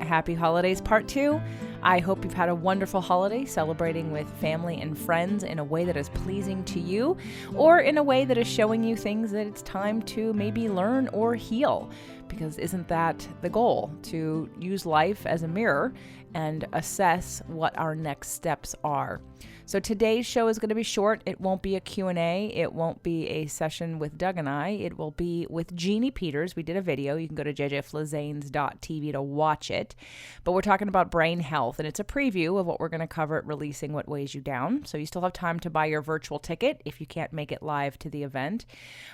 Happy Holidays Part 2. I hope you've had a wonderful holiday celebrating with family and friends in a way that is pleasing to you, or in a way that is showing you things that it's time to maybe learn or heal. Because isn't that the goal? To use life as a mirror and assess what our next steps are. So today's show is going to be short. It won't be a Q&A. It won't be a session with Doug and I. It will be with Jeanne Peters. We did a video. You can go to jjflazanes.tv to watch it. But we're talking about brain health, and it's a preview of what we're going to cover at Releasing What Weighs You Down. So you still have time to buy your virtual ticket if you can't make it live to the event.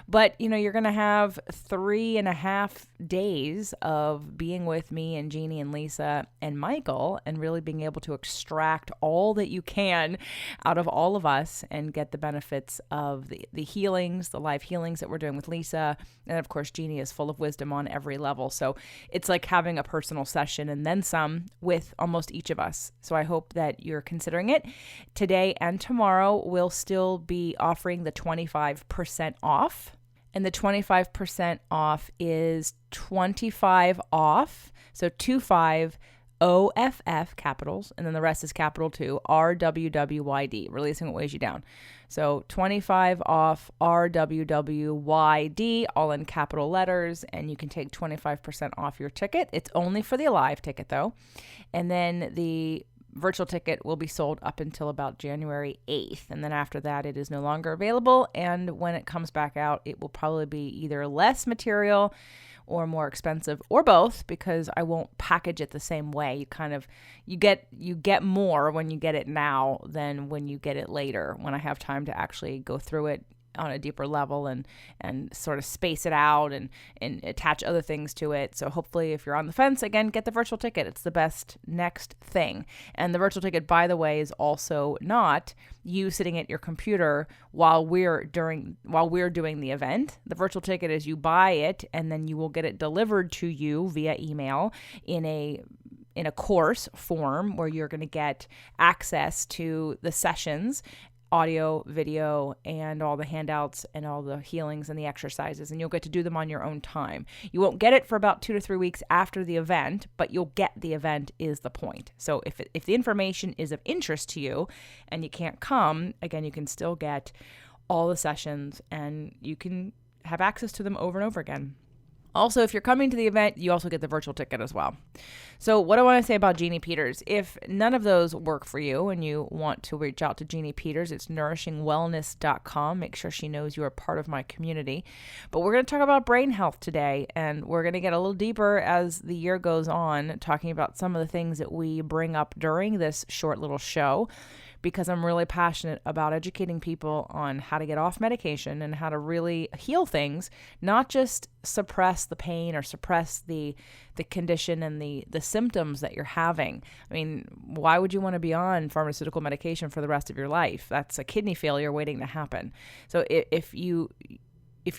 But, you're going to have 3.5 days of being with me and Jeanne and Lisa and Michael and really being able to extract all that you can out of all of us and get the benefits of the healings, the live healings that we're doing with Lisa. And of course, Jeanne is full of wisdom on every level. So it's like having a personal session and then some with almost each of us. So I hope that you're considering it. Today and tomorrow, we'll still be offering the 25% off. And the 25% off is 25 off. So 25 OFF capitals, and then the rest is capital 2, RWWYD, Releasing What Weighs You Down. So 25 off RWWYD, all in capital letters, and you can take 25% off your ticket. It's only for the Alive ticket though. And then the virtual ticket will be sold up until about January 8th. And then after that, it is no longer available. And when it comes back out, it will probably be either less material or more expensive, or both, because I won't package it the same way. You get more when you get it now than when you get it later, when I have time to actually go through it on a deeper level and sort of space it out and attach other things to it. So hopefully if you're on the fence, again, get the virtual ticket. It's the best next thing. And the virtual ticket, by the way, is also not you sitting at your computer while we're doing the event. The virtual ticket is you buy it and then you will get it delivered to you via email in a course form where you're going to get access to the sessions, audio, video, and all the handouts and all the healings and the exercises, and you'll get to do them on your own time. You won't get it for about 2 to 3 weeks after the event, but you'll get the event is the point. So if the information is of interest to you and you can't come, again, you can still get all the sessions and you can have access to them over and over again. Also, if you're coming to the event, you also get the virtual ticket as well. So what I want to say about Jeanne Peters, if none of those work for you and you want to reach out to Jeanne Peters, it's nourishingwellness.com. Make sure she knows you are part of my community. But we're going to talk about brain health today, and we're going to get a little deeper as the year goes on, talking about some of the things that we bring up during this short little show, because I'm really passionate about educating people on how to get off medication and how to really heal things, not just suppress the pain or suppress the condition and the symptoms that you're having. I mean, why would you want to be on pharmaceutical medication for the rest of your life? That's a kidney failure waiting to happen. So if you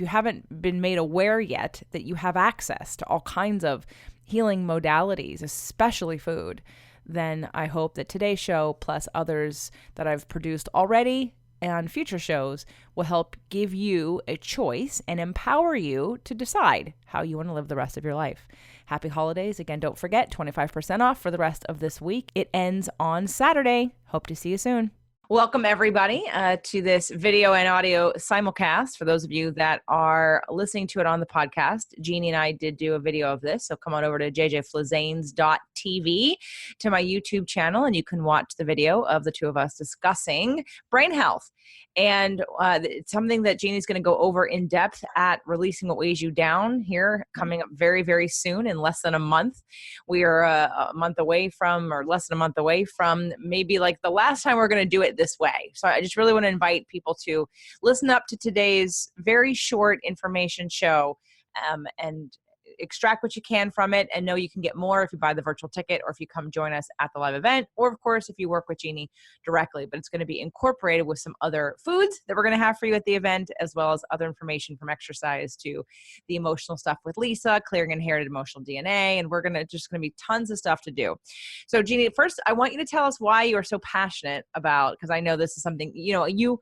haven't been made aware yet that you have access to all kinds of healing modalities, especially food, then I hope that today's show, plus others that I've produced already and future shows, will help give you a choice and empower you to decide how you want to live the rest of your life. Happy holidays. Again, don't forget, 25% off for the rest of this week. It ends on Saturday. Hope to see you soon. Welcome, everybody, to this video and audio simulcast. For those of you that are listening to it on the podcast, Jeanne and I did do a video of this, so come on over to jjflazanes.tv to my YouTube channel, and you can watch the video of the two of us discussing brain health. And it's something that Jeanne is going to go over in depth at Releasing What Weighs You Down here, coming up very, very soon, in less than a month. We are a month away from, or less than a month away from, maybe like the last time we're going to do it this way. So I just really want to invite people to listen up to today's very short information show and extract what you can from it, and know you can get more if you buy the virtual ticket or if you come join us at the live event, or of course if you work with Jeanne directly. But it's going to be incorporated with some other foods that we're going to have for you at the event, as well as other information from exercise to the emotional stuff with Lisa, clearing inherited emotional DNA, and we're going to be tons of stuff to do. So Jeanne, first I want you to tell us why you are so passionate about, because I know this is something, you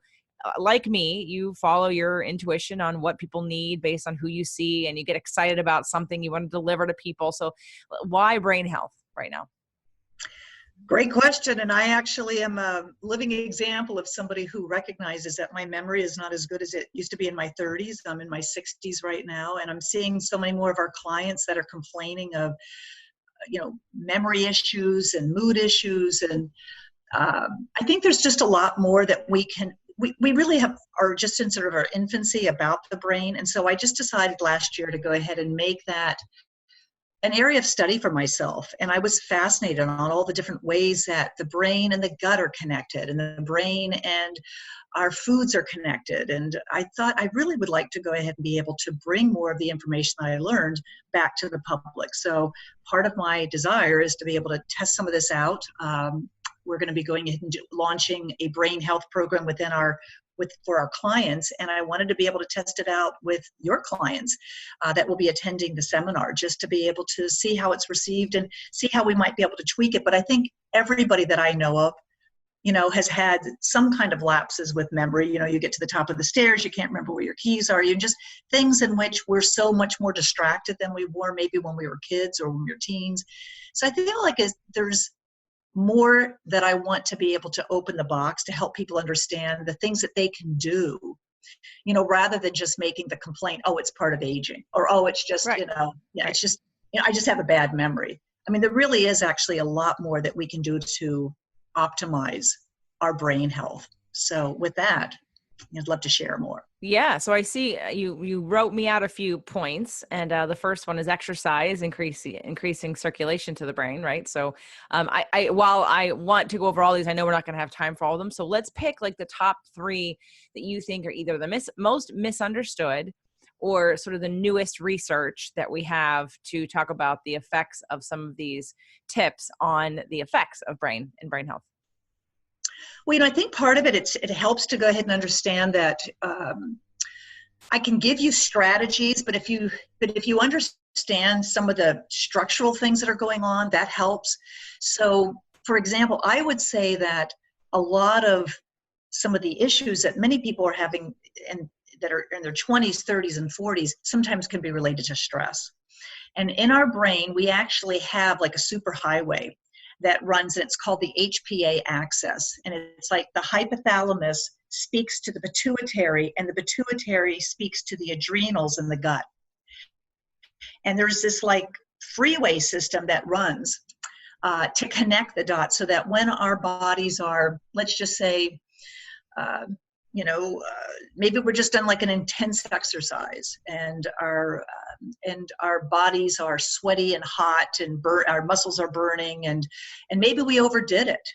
like me, you follow your intuition on what people need based on who you see, and you get excited about something you want to deliver to people. So why brain health? right now? Great question. And I actually am a living example of somebody who recognizes that my memory is not as good as it used to be in my 30s. I'm in my 60s right now, and I'm seeing so many more of our clients that are complaining of, memory issues and mood issues. And I think there's just a lot more that we really are just in sort of our infancy about the brain. And so I just decided last year to go ahead and make that an area of study for myself. And I was fascinated on all the different ways that the brain and the gut are connected, and the brain and our foods are connected. And I thought I really would like to go ahead and be able to bring more of the information that I learned back to the public. So part of my desire is to be able to test some of this out. We're going to be going ahead and launching a brain health program for our clients, and I wanted to be able to test it out with your clients that will be attending the seminar, just to be able to see how it's received and see how we might be able to tweak it. But I think everybody that I know of, has had some kind of lapses with memory. You get to the top of the stairs, you can't remember where your keys are. You just things in which we're so much more distracted than we were maybe when we were kids or when we were teens. So I feel like there's more that I want to be able to open the box to help people understand the things that they can do, rather than just making the complaint, oh, it's part of aging, or, oh, it's just, Right. It's just, I just have a bad memory. I mean, there really is actually a lot more that we can do to optimize our brain health. So with that, I'd love to share more. Yeah. So I see you wrote me out a few points, and the first one is exercise, increasing circulation to the brain. Right. So while I want to go over all these, I know we're not going to have time for all of them. So let's pick like the top 3 that you think are either the most misunderstood or sort of the newest research that we have to talk about the effects of some of these tips on the effects of brain and brain health. Well, I think part of it helps to go ahead and understand that I can give you strategies, but if you understand some of the structural things that are going on, that helps. So, for example, I would say that a lot of some of the issues that many people are having and that are in their 20s, 30s, and 40s sometimes can be related to stress. And in our brain, we actually have like a superhighway that runs, and it's called the HPA axis. And it's like the hypothalamus speaks to the pituitary, and the pituitary speaks to the adrenals in the gut. And there's this like freeway system that runs to connect the dots, so that when our bodies are, let's just say, maybe we're just done like an intense exercise, and our bodies are sweaty and hot, and our muscles are burning, and maybe we overdid it.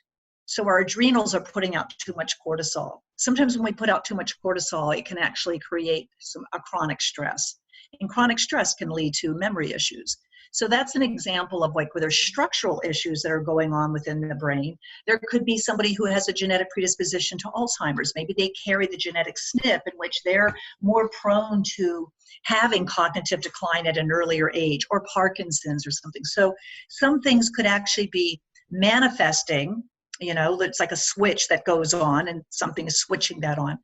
So our adrenals are putting out too much cortisol. Sometimes when we put out too much cortisol, it can actually create a chronic stress. And chronic stress can lead to memory issues. So that's an example of like where there's structural issues that are going on within the brain. There could be somebody who has a genetic predisposition to Alzheimer's. Maybe they carry the genetic SNP in which they're more prone to having cognitive decline at an earlier age, or Parkinson's or something. So some things could actually be manifesting, it's like a switch that goes on and something is switching that on.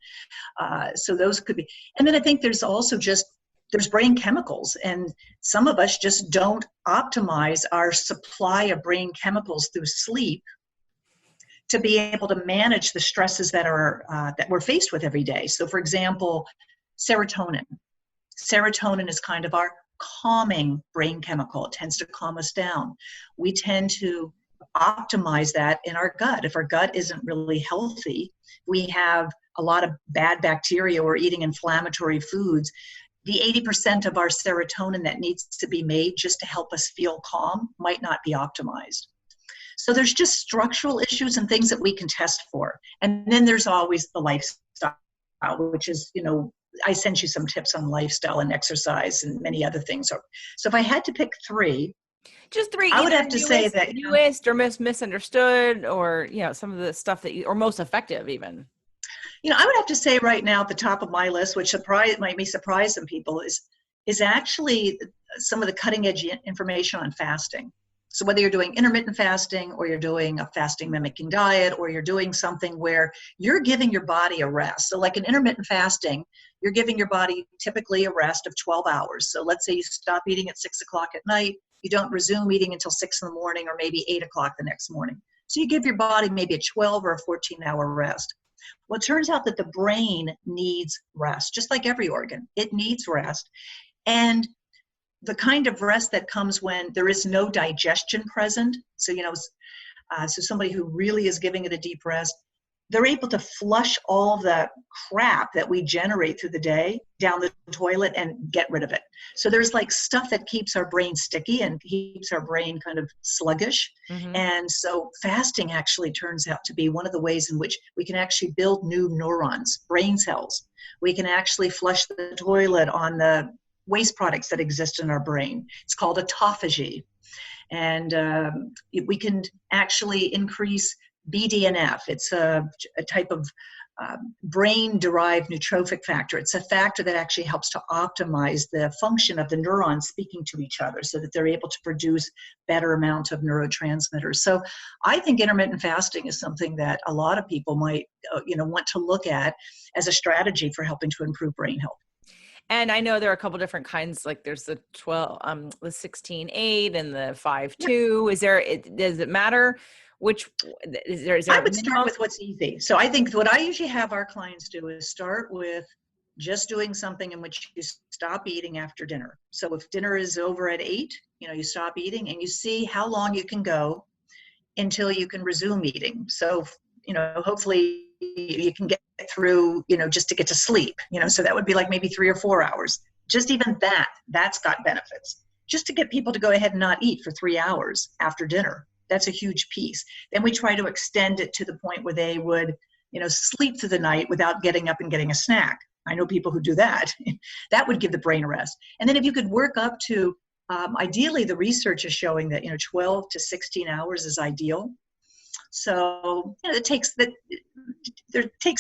So those could be. And then I think there's also there's brain chemicals, and some of us just don't optimize our supply of brain chemicals through sleep to be able to manage the stresses that we're faced with every day. So for example, serotonin. Serotonin is kind of our calming brain chemical. It tends to calm us down. We tend to optimize that in our gut. If our gut isn't really healthy, we have a lot of bad bacteria, or eating inflammatory foods. The 80% of our serotonin that needs to be made just to help us feel calm might not be optimized. So there's just structural issues and things that we can test for. And then there's always the lifestyle, which is, I sent you some tips on lifestyle and exercise and many other things. So if I had to pick 3, just 3, I would have to say that newest or misunderstood, or, some of the stuff that or most effective even. I would have to say right now at the top of my list, which might surprise some people, is actually some of the cutting edge information on fasting. So whether you're doing intermittent fasting, or you're doing a fasting mimicking diet, or you're doing something where you're giving your body a rest. So like an intermittent fasting, you're giving your body typically a rest of 12 hours. So let's say you stop eating at 6 o'clock at night, You don't resume eating until 6 in the morning or maybe 8 o'clock the next morning. So you give your body maybe a 12 or a 14-hour rest. Well, it turns out that the brain needs rest, just like every organ. It needs rest. And the kind of rest that comes when there is no digestion present, so, so somebody who really is giving it a deep rest, they're able to flush all the crap that we generate through the day down the toilet and get rid of it. So there's like stuff that keeps our brain sticky and keeps our brain kind of sluggish. Mm-hmm. And so fasting actually turns out to be one of the ways in which we can actually build new neurons, brain cells. We can actually flush the toilet on the waste products that exist in our brain. It's called autophagy. And we can actually increase BDNF. It's a type of brain-derived neurotrophic factor. It's a factor that actually helps to optimize the function of the neurons speaking to each other so that they're able to produce better amount of neurotransmitters. So I think intermittent fasting is something that a lot of people might want to look at as a strategy for helping to improve brain health. And I know there are a couple different kinds, like there's the 16-8 and the 5-2. Does it matter? Which is there I would start with what's easy. So I think what I usually have our clients do is start with just doing something in which you stop eating after dinner. So if dinner is over at 8, you stop eating and you see how long you can go until you can resume eating. So, hopefully you can get through, just to get to sleep, so that would be like maybe 3 or 4 hours. Just even that's got benefits. Just to get people to go ahead and not eat for 3 hours after dinner. That's a huge piece. Then we try to extend it to the point where they would, sleep through the night without getting up and getting a snack. I know people who do that. That would give the brain a rest. And then if you could work up to, ideally the research is showing that, 12 to 16 hours is ideal. So, it takes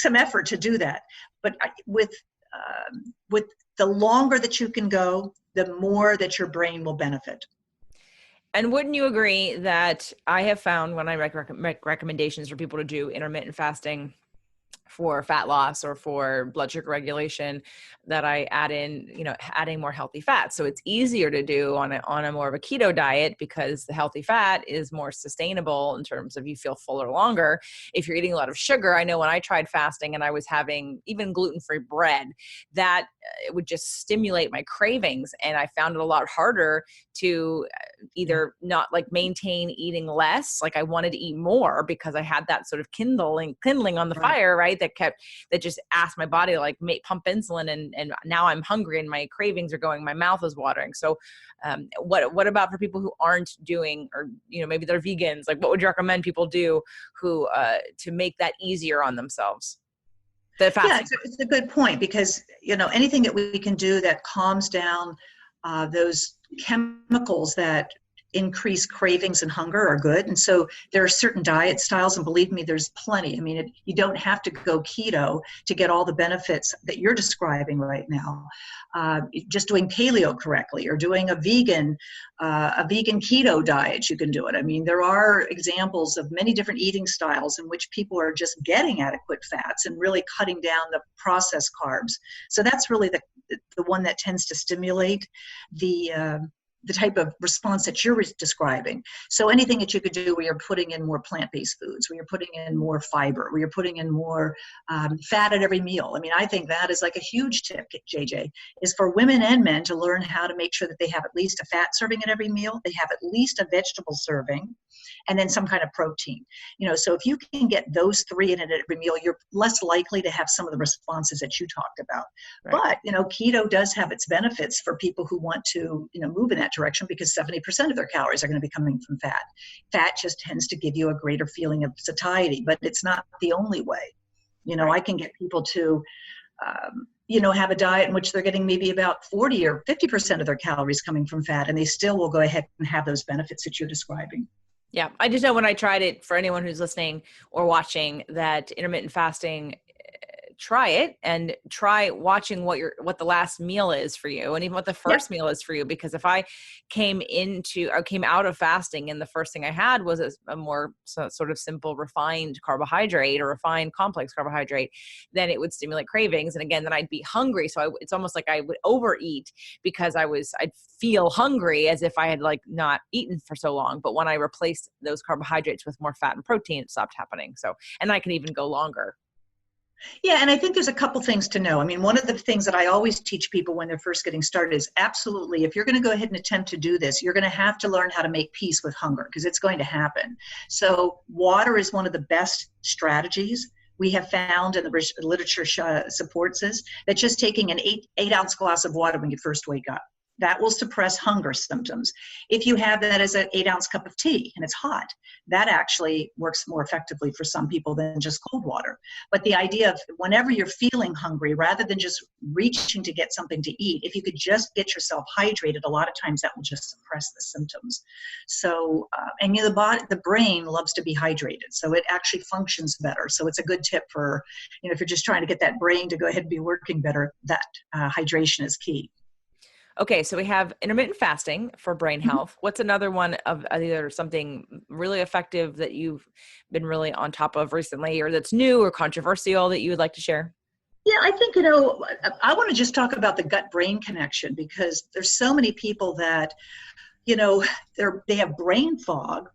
some effort to do that. But with the longer that you can go, the more that your brain will benefit. And wouldn't you agree that I have found when I make recommendations for people to do intermittent fasting for fat loss or for blood sugar regulation, that I add in, adding more healthy fat. So it's easier to do on a more of a keto diet because the healthy fat is more sustainable in terms of you feel fuller longer. If you're eating a lot of sugar, I know when I tried fasting and I was having even gluten-free bread, that it would just stimulate my cravings. And I found it a lot harder to either not maintain eating less. Like I wanted to eat more because I had that sort of kindling on the fire, right? That just asked my body to pump insulin, and now I'm hungry and my cravings are going, my mouth is watering. So what about for people who aren't doing, or maybe they're vegans, what would you recommend people do who to make that easier on themselves? Yeah, it's a good point, because anything that we can do that calms down those chemicals that increase cravings and hunger are good. And so there are certain diet styles, and believe me, there's plenty. I mean, you don't have to go keto to get all the benefits that you're describing right now. Just doing paleo correctly, or doing a vegan keto diet, you can do it. I mean, there are examples of many different eating styles in which people are just getting adequate fats and really cutting down the processed carbs. So that's really the one that tends to stimulate the type of response that you're describing. So anything that you could do where you're putting in more plant-based foods, where you're putting in more fiber, where you're putting in more fat at every meal. I mean, I think that is a huge tip, JJ, is for women and men to learn how to make sure that they have at least a fat serving at every meal, they have at least a vegetable serving, and then some kind of protein. So if you can get those 3 in at every meal, you're less likely to have some of the responses that you talked about. Right. But, keto does have its benefits for people who want to, move in that direction, because 70% of their calories are going to be coming from fat. Fat just tends to give you a greater feeling of satiety, but it's not the only way. Right. I can get people to, have a diet in which they're getting maybe about 40 or 50% of their calories coming from fat, and they still will go ahead and have those benefits that you're describing. Yeah. I just know when I tried it, for anyone who's listening or watching, that intermittent fasting try it and try watching what the last meal is for you, and even what the first meal is for you. Because if I came out of fasting and the first thing I had was a more sort of simple refined carbohydrate or refined complex carbohydrate, then it would stimulate cravings. And again, then I'd be hungry. So it's almost like I would overeat because I'd feel hungry as if I had like not eaten for so long. But when I replaced those carbohydrates with more fat and protein, it stopped happening. So, and I can even go longer. Yeah, and I think there's a couple things to know. I mean, one of the things that I always teach people when they're first getting started is absolutely, if you're going to go ahead and attempt to do this, you're going to have to learn how to make peace with hunger, because it's going to happen. So water is one of the best strategies we have found, and the literature supports this, that just taking an 8-ounce glass of water when you first wake up, that will suppress hunger symptoms. If you have that as an 8-ounce cup of tea and it's hot, that actually works more effectively for some people than just cold water. But the idea of whenever you're feeling hungry, rather than just reaching to get something to eat, if you could just get yourself hydrated, a lot of times that will just suppress the symptoms. So, and the brain loves to be hydrated, so it actually functions better. So it's a good tip for, if you're just trying to get that brain to go ahead and be working better, that hydration is key. Okay, so we have intermittent fasting for brain health. What's another one of either something really effective that you've been really on top of recently, or that's new or controversial that you would like to share? Yeah, I think, I want to just talk about the gut-brain connection, because there's so many people that, they have brain fog.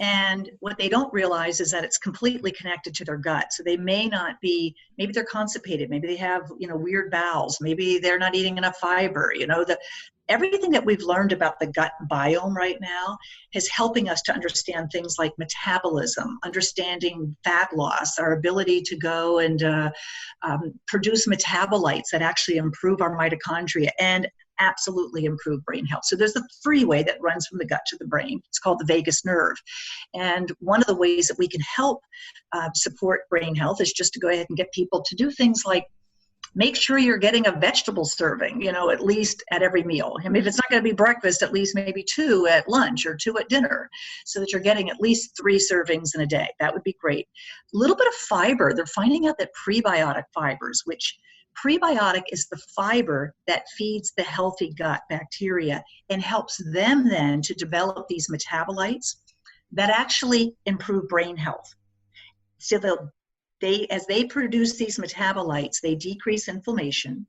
And what they don't realize is that it's completely connected to their gut. So they may not be, maybe they're constipated, maybe they have, weird bowels, maybe they're not eating enough fiber. Everything that we've learned about the gut biome right now is helping us to understand things like metabolism, understanding fat loss, our ability to go and produce metabolites that actually improve our mitochondria and absolutely improve brain health. So there's a freeway that runs from the gut to the brain. It's called the vagus nerve. And one of the ways that we can help support brain health is just to go ahead and get people to do things like make sure you're getting a vegetable serving, at least at every meal. I mean, if it's not going to be breakfast, at least maybe 2 at lunch or 2 at dinner, so that you're getting at least 3 servings in a day. That would be great. A little bit of fiber. They're finding out that prebiotic fibers, which prebiotic is the fiber that feeds the healthy gut bacteria and helps them then to develop these metabolites that actually improve brain health. So as they produce these metabolites, they decrease inflammation.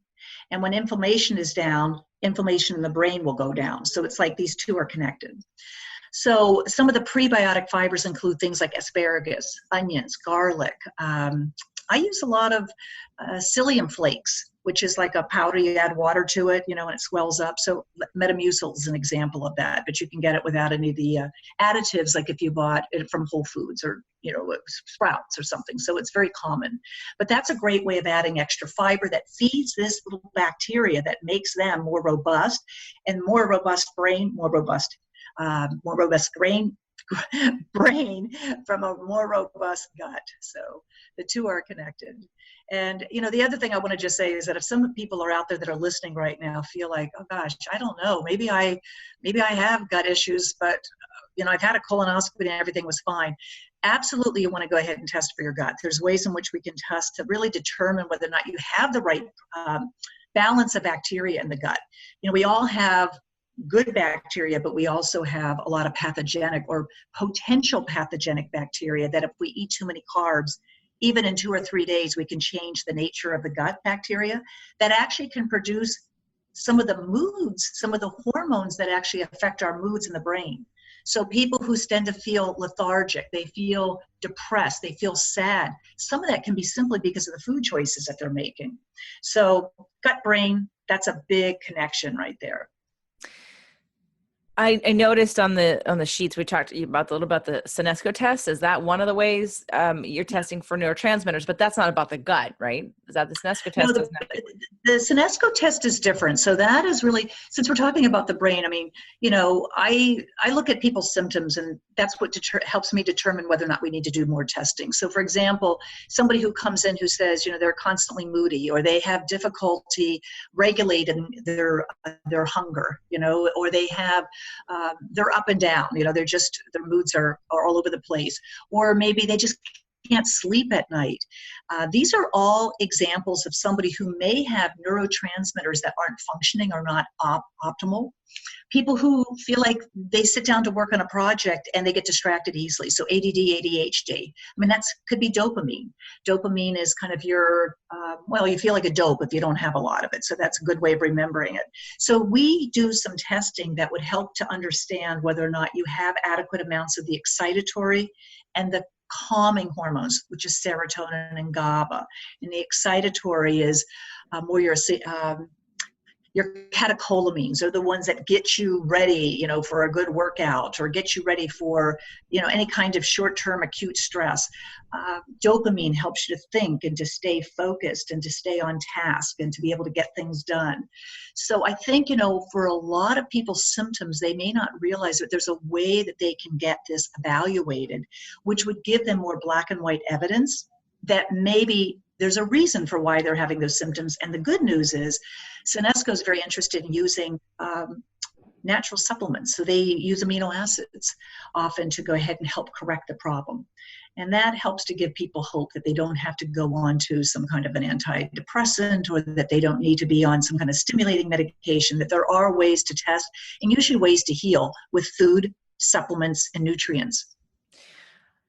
And when inflammation is down, inflammation in the brain will go down. So it's like these two are connected. So some of the prebiotic fibers include things like asparagus, onions, garlic. I use a lot of psyllium flakes, which is like a powder. You add water to it, and it swells up. So Metamucil is an example of that, but you can get it without any of the additives, like if you bought it from Whole Foods or, Sprouts or something. So it's very common. But that's a great way of adding extra fiber that feeds this little bacteria that makes them more robust, and more robust brain from a more robust gut. So the two are connected. And, the other thing I want to just say is that if some people are out there that are listening right now feel like, oh gosh, I don't know, maybe I have gut issues, but, I've had a colonoscopy and everything was fine. Absolutely, you want to go ahead and test for your gut. There's ways in which we can test to really determine whether or not you have the right balance of bacteria in the gut. We all have good bacteria, but we also have a lot of pathogenic or potential pathogenic bacteria that if we eat too many carbs, even in 2 or 3 days, we can change the nature of the gut bacteria that actually can produce some of the moods, some of the hormones that actually affect our moods in the brain. So people who tend to feel lethargic, they feel depressed, they feel sad, some of that can be simply because of the food choices that they're making. So gut brain, that's a big connection right there. I noticed on the sheets we talked about a little about the Senesco test. Is that one of the ways you're testing for neurotransmitters? But that's not about the gut, right? Is that the Senesco test? No, the Senesco test is different. So that is really, since we're talking about the brain, I mean, I look at people's symptoms, and that's what helps me determine whether or not we need to do more testing. So for example, somebody who comes in who says, they're constantly moody, or they have difficulty regulating their hunger, or they have they're up and down, their moods are all over the place, or maybe they just can't sleep at night. These are all examples of somebody who may have neurotransmitters that aren't functioning or not optimal. People who feel like they sit down to work on a project and they get distracted easily. So ADD, ADHD. I mean, that could be dopamine. Dopamine is kind of your, you feel like a dope if you don't have a lot of it. So that's a good way of remembering it. So we do some testing that would help to understand whether or not you have adequate amounts of the excitatory and the calming hormones, which is serotonin and GABA. And the excitatory is more your catecholamines are the ones that get you ready, for a good workout or get you ready for, any kind of short-term acute stress. Dopamine helps you to think and to stay focused and to stay on task and to be able to get things done. So I think, for a lot of people's symptoms, they may not realize that there's a way that they can get this evaluated, which would give them more black and white evidence that maybe there's a reason for why they're having those symptoms. And the good news is Senesco is very interested in using natural supplements. So they use amino acids often to go ahead and help correct the problem. And that helps to give people hope that they don't have to go on to some kind of an antidepressant or that they don't need to be on some kind of stimulating medication, that there are ways to test and usually ways to heal with food, supplements, and nutrients.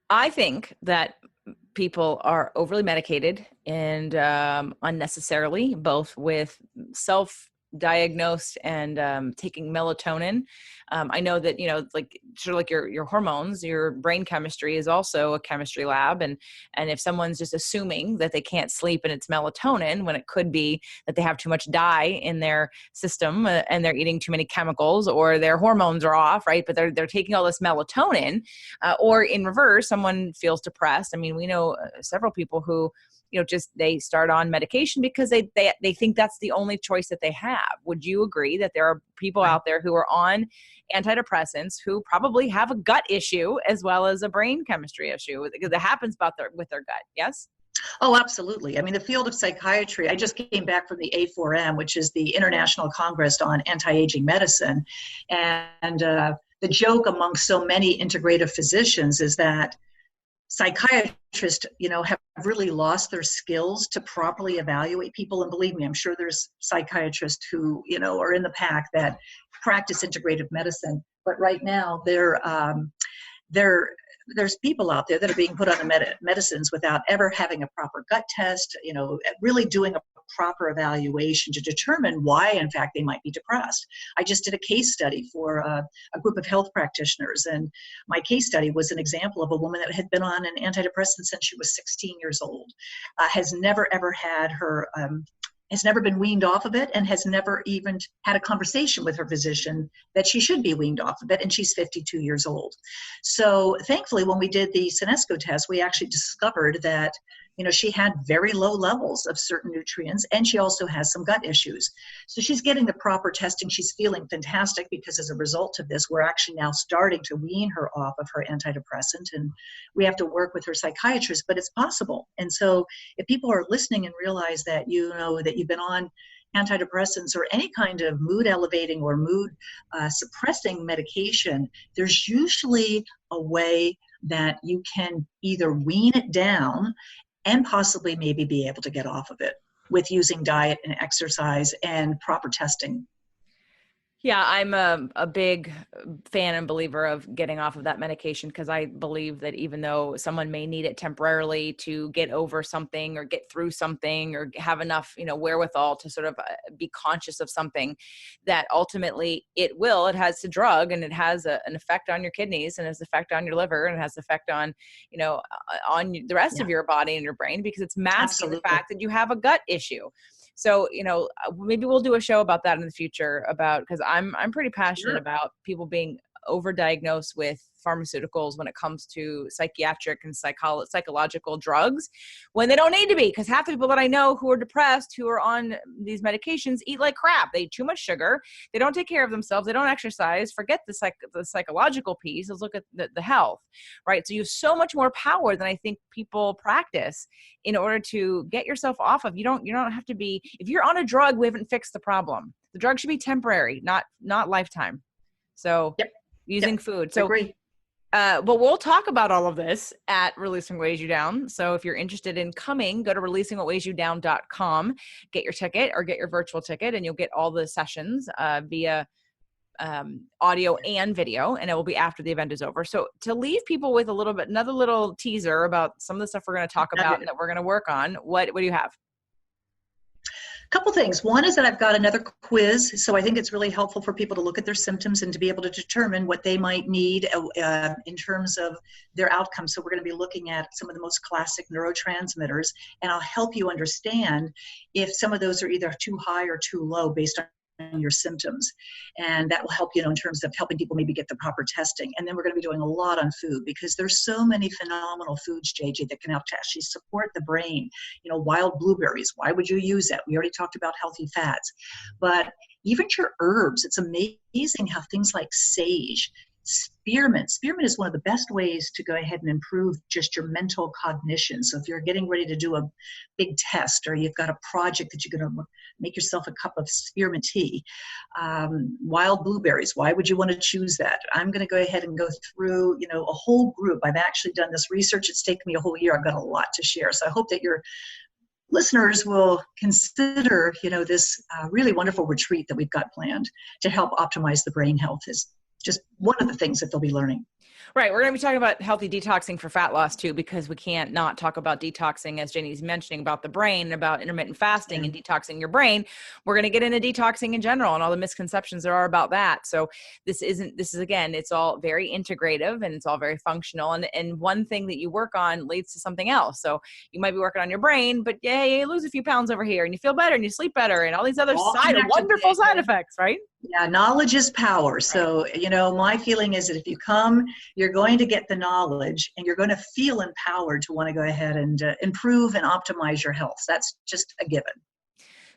I think that people are overly medicated and unnecessarily, both with self-diagnosed and taking melatonin. I know that, sort of like your hormones, your brain chemistry is also a chemistry lab. And if someone's just assuming that they can't sleep and it's melatonin, when it could be that they have too much dye in their system and they're eating too many chemicals or their hormones are off, right? But they're taking all this melatonin, or in reverse, someone feels depressed. I mean, we know several people who, just they start on medication because they think that's the only choice that they have. Would you agree that there are people out there who are on antidepressants who probably have a gut issue as well as a brain chemistry issue that happens with their gut? Yes? Oh, absolutely. I mean, the field of psychiatry, I just came back from the A4M, which is the International Congress on Anti-Aging Medicine. And the joke among so many integrative physicians is that psychiatrists, have really lost their skills to properly evaluate people. And believe me, I'm sure there's psychiatrists who, are in the pack that practice integrative medicine. But right now, there's people out there that are being put on the medicines without ever having a proper gut test, really doing a proper evaluation to determine why, in fact, they might be depressed. I just did a case study for a group of health practitioners, and my case study was an example of a woman that had been on an antidepressant since she was 16 years old, has never ever had has never been weaned off of it and has never even had a conversation with her physician that she should be weaned off of it, and she's 52 years old. So thankfully, when we did the Senesco test, we actually discovered that she had very low levels of certain nutrients, and she also has some gut issues. So she's getting the proper testing. She's feeling fantastic because as a result of this, we're actually now starting to wean her off of her antidepressant, and we have to work with her psychiatrist, but it's possible. And so if people are listening and realize that, that you've been on antidepressants or any kind of mood elevating or mood suppressing medication, there's usually a way that you can either wean it down and possibly maybe be able to get off of it with using diet and exercise and proper testing. Yeah, I'm a big fan and believer of getting off of that medication because I believe that even though someone may need it temporarily to get over something or get through something or have enough, wherewithal to sort of be conscious of something, that ultimately it has a drug and it has an effect on your kidneys and has an effect on your liver and it has an effect on, on the rest of your body and your brain because it's masking the fact that you have a gut issue. So, maybe we'll do a show about that in the future because I'm pretty passionate about people being overdiagnosed with pharmaceuticals when it comes to psychiatric and psychological drugs when they don't need to be. Because half the people that I know who are depressed, who are on these medications, eat like crap. They eat too much sugar. They don't take care of themselves. They don't exercise. Forget the psychological piece. Let's look at the health, right? So you have so much more power than I think people practice in order to get yourself off of. You don't have to be, if you're on a drug, we haven't fixed the problem. The drug should be temporary, not lifetime. So using food. So agree. But we'll talk about all of this at Releasing What Weighs You Down. So if you're interested in coming, go to releasingwhatweighsyoudown.com, get your ticket or get your virtual ticket, and you'll get all the sessions via audio and video, and it will be after the event is over. So to leave people with another little teaser about some of the stuff we're going to talk about and that we're going to work on, what do you have? Couple things. One is that I've got another quiz, so I think it's really helpful for people to look at their symptoms and to be able to determine what they might need in terms of their outcomes. So we're going to be looking at some of the most classic neurotransmitters, and I'll help you understand if some of those are either too high or too low based on your symptoms, and that will help in terms of helping people maybe get the proper testing. And then we're going to be doing a lot on food, because there's so many phenomenal foods, JJ, that can help to actually support the brain. Wild blueberries, why would you use that? We already talked about healthy fats, but even your herbs, it's amazing how things like sage, spearmint is one of the best ways to go ahead and improve just your mental cognition. So if you're getting ready to do a big test, or you've got a project that you're going to make yourself a cup of spearmint tea, wild blueberries, why would you want to choose that? I'm going to go ahead and go through, a whole group. I've actually done this research. It's taken me a whole year. I've got a lot to share. So I hope that your listeners will consider, this really wonderful retreat that we've got planned to help optimize the brain health. Is just one of the things that they'll be learning. Right. We're going to be talking about healthy detoxing for fat loss too, because we can't not talk about detoxing, as Jenny's mentioning, about the brain, about intermittent fasting and detoxing your brain. We're going to get into detoxing in general and all the misconceptions there are about that. So this is again, it's all very integrative and it's all very functional. And one thing that you work on leads to something else. So you might be working on your brain, but you lose a few pounds over here and you feel better and you sleep better and all these other wonderful side effects, right? Yeah, knowledge is power. So, my feeling is that if you come, you're going to get the knowledge and you're going to feel empowered to want to go ahead and improve and optimize your health. That's just a given.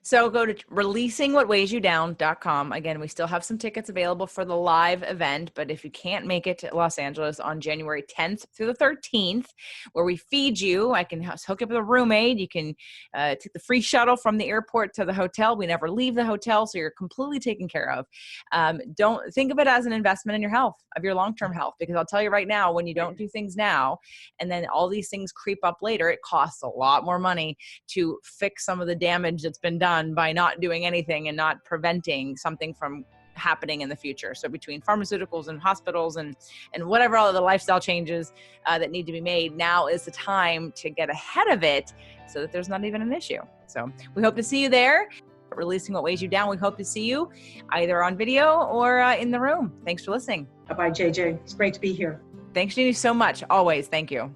So go to releasingwhatweighsyoudown.com. Again, we still have some tickets available for the live event, but if you can't make it to Los Angeles on January 10th through the 13th, where we feed you, I can hook up with a roommate. You can take the free shuttle from the airport to the hotel. We never leave the hotel, so you're completely taken care of. Don't think of it as an investment in your health, of your long-term health, because I'll tell you right now, when you don't do things now, and then all these things creep up later, it costs a lot more money to fix some of the damage that's been done by not doing anything and not preventing something from happening in the future. So between pharmaceuticals and hospitals and whatever all of the lifestyle changes that need to be made, now is the time to get ahead of it so that there's not even an issue. So we hope to see you there. Releasing What Weighs You Down. We hope to see you either on video or in the room. Thanks for listening. Bye-bye, JJ. It's great to be here. Thanks, Jeanne, so much. Always. Thank you.